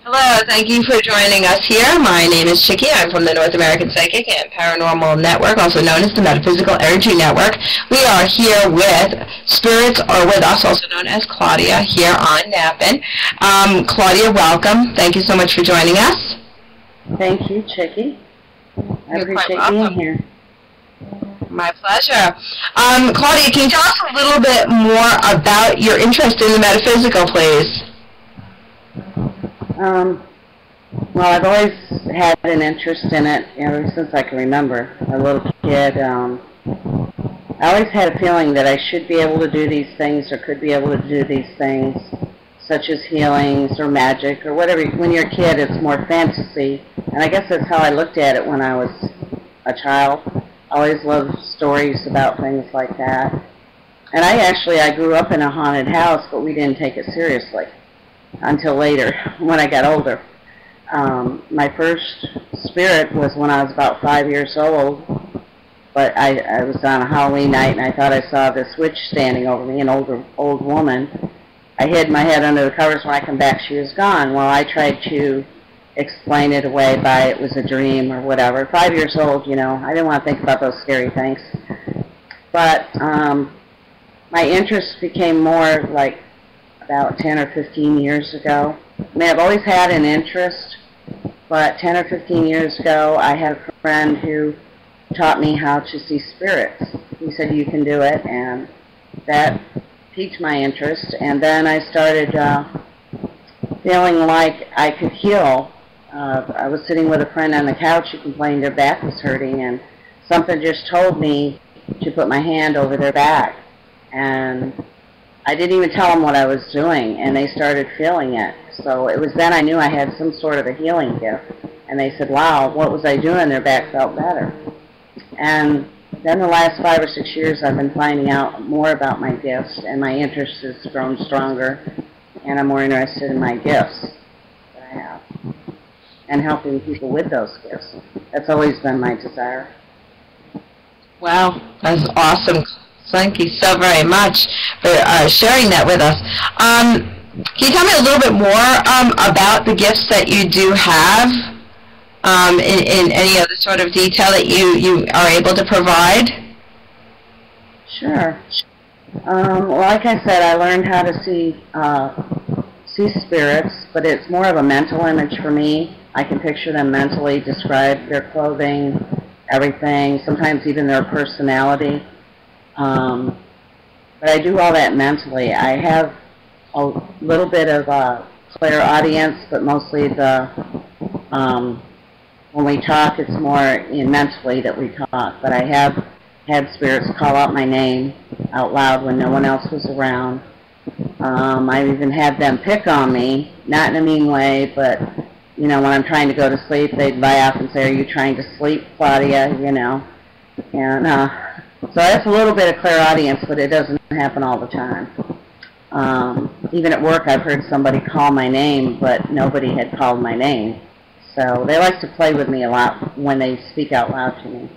Hello, thank you for joining us here. My name is Chicky. I'm from the North American Psychic and Paranormal Network, also known as the Metaphysical Energy Network. We are here with Spirits Are With Us, also known as Claudia, here on Nappin. Claudia, welcome. Thank you so much for joining us. Thank you, Chicky. I appreciate being here. My pleasure. Claudia, can you tell us a little bit more about your interest in the metaphysical, please? Well, I've always had an interest in it ever since I can remember. A little kid, I always had a feeling that I should be able to do these things or could be able to do these things, such as healings or magic or whatever. When you're a kid, it's more fantasy, and I guess that's how I looked at it when I was a child. I always loved stories about things like that. And I grew up in a haunted house, but we didn't take it seriously until later, when I got older. My first spirit was when I was about 5 years old, but I was on a Halloween night and I thought I saw this witch standing over me, an old woman. I hid my head under the covers. When I come back, she was gone. Well, I tried to explain it away by it was a dream or whatever. 5 years old, you know, I didn't want to think about those scary things. But my interest became more like about 10 or 15 years ago. I mean, I've always had an interest, but 10 or 15 years ago, I had a friend who taught me how to see spirits. He said, you can do it, and that piqued my interest. And then I started feeling like I could heal. I was sitting with a friend on the couch who complained their back was hurting, and something just told me to put my hand over their back. And I didn't even tell them what I was doing, and they started feeling it. So it was then I knew I had some sort of a healing gift. And they said, wow, what was I doing? Their back felt better. And then the last 5 or 6 years, I've been finding out more about my gifts, and my interest has grown stronger, and I'm more interested in my gifts that I have, and helping people with those gifts. That's always been my desire. Wow, that's awesome. Thank you so very much for sharing that with us. Can you tell me a little bit more about the gifts that you do have in any other sort of detail that you are able to provide? Sure. Well, like I said, I learned how to see spirits, but it's more of a mental image for me. I can picture them mentally, describe their clothing, everything, sometimes even their personality. But I do all that mentally. I have a little bit of clairaudience, but mostly when we talk, it's more mentally that we talk. But I have had spirits call out my name out loud when no one else was around. I've even had them pick on me, not in a mean way, but, you know, when I'm trying to go to sleep, they'd lie off and say, are you trying to sleep, Claudia, you know? And so that's a little bit of clairaudience, but it doesn't happen all the time. Even at work, I've heard somebody call my name, but nobody had called my name. So they like to play with me a lot when they speak out loud to me.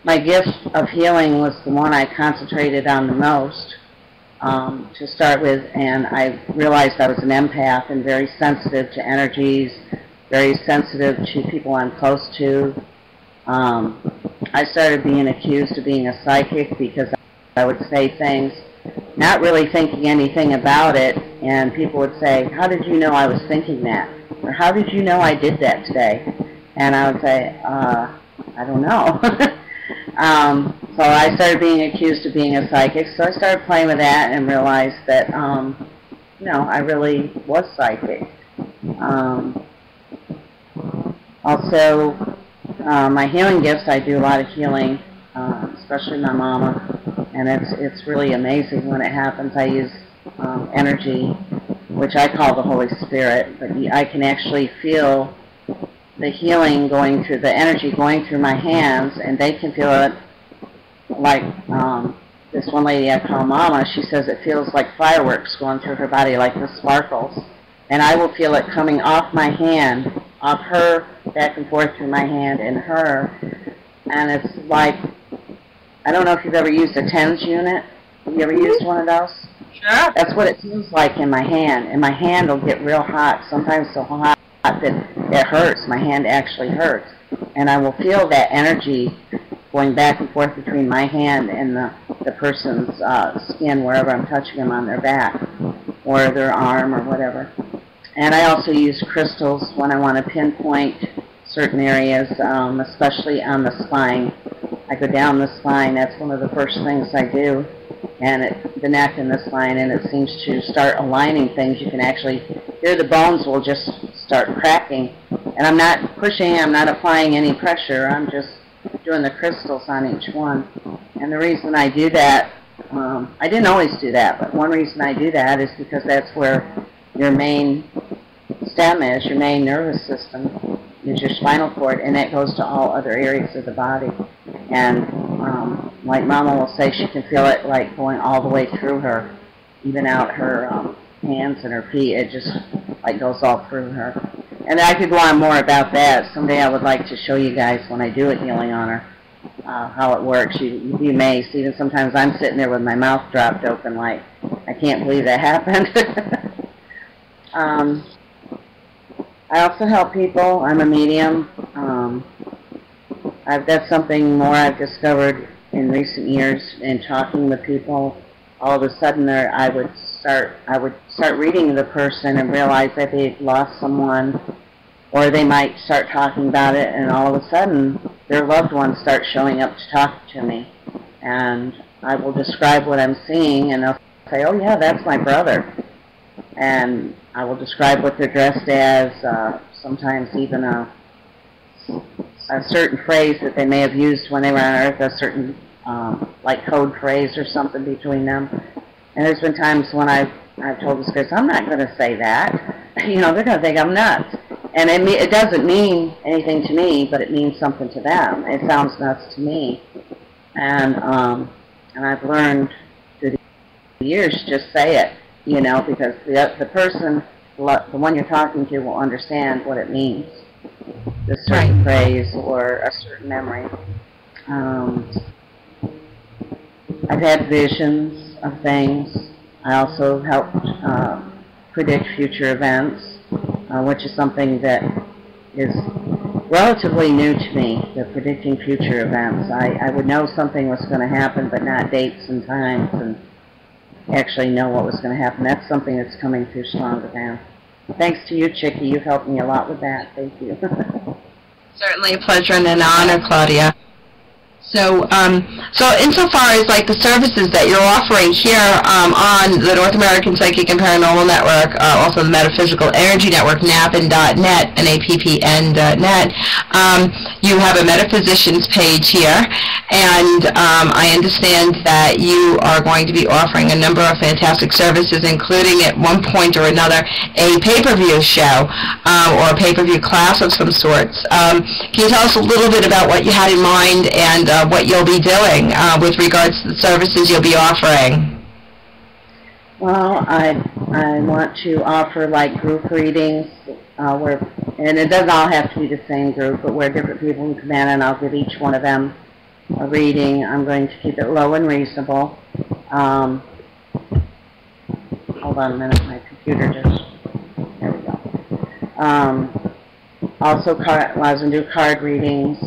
My gift of healing was the one I concentrated on the most to start with, and I realized I was an empath and very sensitive to energies, very sensitive to people I'm close to. I started being accused of being a psychic because I would say things, not really thinking anything about it, and people would say, how did you know I was thinking that? Or how did you know I did that today? And I would say, I don't know. So I started being accused of being a psychic, so I started playing with that and realized that, you know, I really was psychic. Also, my healing gifts, I do a lot of healing, especially my mama, and it's really amazing when it happens. I use energy, which I call the Holy Spirit, but I can actually feel the healing going through, the energy going through my hands, and they can feel it like this one lady I call Mama, she says it feels like fireworks going through her body, like the sparkles. And I will feel it coming off my hand, off her, back and forth through my hand and her. And it's like, I don't know if you've ever used a TENS unit. Have you ever used one of those? Sure. That's what it feels like in my hand. And my hand will get real hot, sometimes so hot that it hurts. My hand actually hurts. And I will feel that energy going back and forth between my hand and the person's skin, wherever I'm touching them on their back or their arm or whatever. And I also use crystals when I want to pinpoint certain areas, especially on the spine. I go down the spine. That's one of the first things I do. And the neck and the spine, and it seems to start aligning things. You can actually hear the bones will just start cracking. And I'm not pushing, I'm not applying any pressure. I'm just doing the crystals on each one. And the reason I do that, I didn't always do that, but one reason I do that is because that's where your main stem is, your main nervous system is your spinal cord, and that goes to all other areas of the body. And like Mama will say, she can feel it like going all the way through her, even out her hands and her feet. It just like goes all through her. And I could go on more about that. Someday I would like to show you guys when I do a healing on her, how it works. You'd be amazed. Even sometimes I'm sitting there with my mouth dropped open like, I can't believe that happened. I also help people. I'm a medium. That's something more I've discovered in recent years in talking with people. All of a sudden I would start reading the person and realize that they've lost someone, or they might start talking about it, and all of a sudden their loved ones start showing up to talk to me. And I will describe what I'm seeing, and they'll say, oh yeah, that's my brother. And I will describe what they're dressed as, sometimes even a certain phrase that they may have used when they were on Earth, a certain like code phrase or something between them. And there's been times when I've told the spirits, I'm not going to say that. You know, they're going to think I'm nuts. And it doesn't mean anything to me, but it means something to them. It sounds nuts to me. And I've learned through the years, just say it, you know, because the person, the one you're talking to, will understand what it means. The certain phrase or a certain memory. I've had visions of things. I also helped predict future events, which is something that is relatively new to me, the predicting future events. I would know something was going to happen, but not dates and times, and actually know what was going to happen. That's something that's coming through stronger now. Thanks to you, Chicky. You've helped me a lot with that. Thank you. Certainly a pleasure and an honor, Claudia. So, insofar as like the services that you're offering here on the North American Psychic and Paranormal Network, also the Metaphysical Energy Network, NAPN.net, NAPPN.net, you have a metaphysicians page here, and I understand that you are going to be offering a number of fantastic services, including at one point or another a pay-per-view show or a pay-per-view class of some sorts. Can you tell us a little bit about what you had in mind and what you'll be doing with regards to the services you'll be offering? Well, I want to offer like group readings, and it doesn't all have to be the same group, but where different people can come in, and I'll give each one of them a reading. I'm going to keep it low and reasonable. Hold on a minute, my computer just, there we go. Also, I was going to do card readings.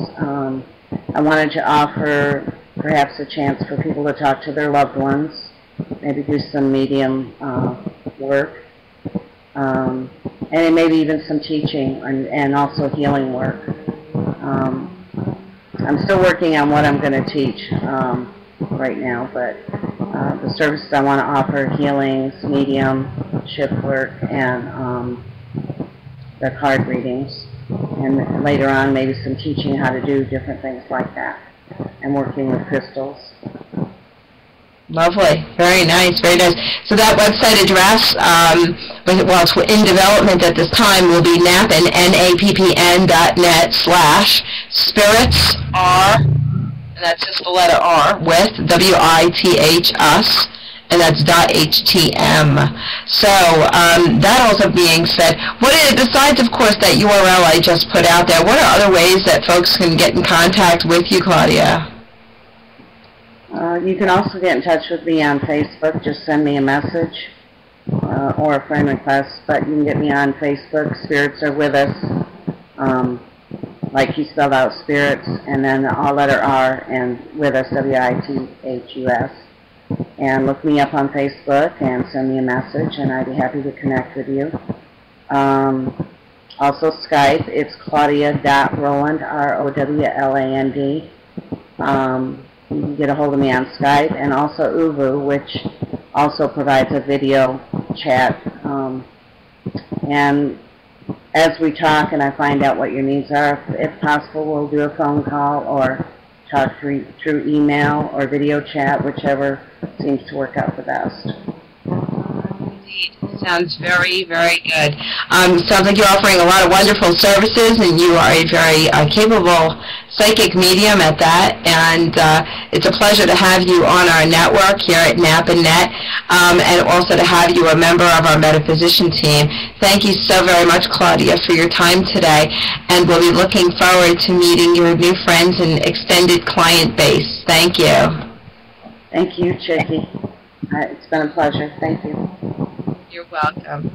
I wanted to offer perhaps a chance for people to talk to their loved ones, maybe do some medium work, and maybe even some teaching and also healing work. I'm still working on what I'm going to teach right now, but the services I want to offer: healings, mediumship work, and the card readings. And later on, maybe some teaching how to do different things like that, and working with crystals. Lovely. Very nice. Very nice. So that website address, well, it's in development at this time, will be NAPN, NAPPN.net/spirits, and that's just the letter R, with, WITH, and that's .htm. So that also being said, besides, of course, that URL I just put out there, what are other ways that folks can get in contact with you, Claudia? You can also get in touch with me on Facebook. Just send me a message or a friend request. But you can get me on Facebook, Spiritsrwithus, like he spelled out spirits, and then all letter R and with us, W-I-T-H-U-S. And look me up on Facebook and send me a message, and I'd be happy to connect with you. Also Skype, it's Claudia.Rowland, R-O-W-L-A-N-D. You can get a hold of me on Skype, and also Uvu, which also provides a video chat. And as we talk and I find out what your needs are, if possible, we'll do a phone call or talk through email or video chat, whichever seems to work out the best. Indeed. Sounds very, very good. Sounds like you're offering a lot of wonderful services, and you are a very capable psychic medium at that, and it's a pleasure to have you on our network here at NAP&Net, and also to have you a member of our metaphysician team. Thank you so very much, Claudia, for your time today, and we'll be looking forward to meeting your new friends and extended client base. Thank you. Thank you, Chicky. It's been a pleasure. Thank you. You're welcome.